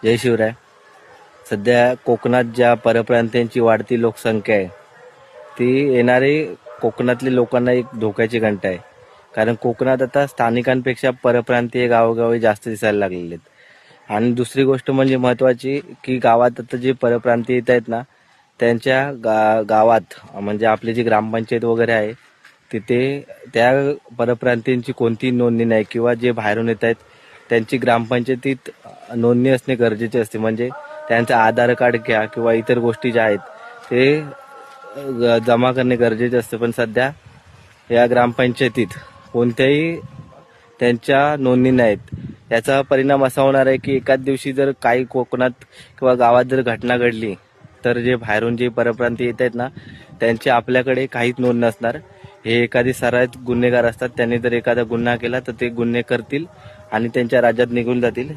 जय शिवराय. सध्या कोकणात ज्या परप्रांतीयांची वाढती लोकसंख्या आहे ती येणारे कोकणातल्या लोकांना एक धोक्याची घंटा आहे. कारण कोकणात आता स्थानिकांपेक्षा परप्रांतीय गावोगावी जास्त दिसायला लागलेले आहेत. आणि दुसरी गोष्ट म्हणजे महत्वाची की गावात आता जे परप्रांतीय येत आहेत ना त्यांच्या गावात म्हणजे आपली जी ग्रामपंचायत वगैरे आहे तिथे त्या परप्रांतीयांची कोणतीही नोंदणी नाही किंवा जे बाहेरून येत आहेत त्यांची ग्रामपंचायतीत नोंदणी असणे गरजेचे असते. म्हणजे त्यांचं आधार कार्ड घ्या किंवा इतर गोष्टी ज्या आहेत ते जमा करणे गरजेचे असते. पण सध्या या ग्रामपंचायतीत कोणत्याही त्यांच्या नोंदणी नाहीत. याचा परिणाम असा होणार आहे की एकाच दिवशी जर काही कोकणात किंवा गावात जर घटना घडली तर जे बाहेरून जे परप्रांतीय येत आहेत ना त्यांची आपल्याकडे काहीच नोंद नसणार. हे एखादी सराईत गुन्हेगार असतात, त्यांनी जर एखादा गुन्हा केला तर ते गुन्हे करतील आणि त्यांच्या राज्यात निघून जातील.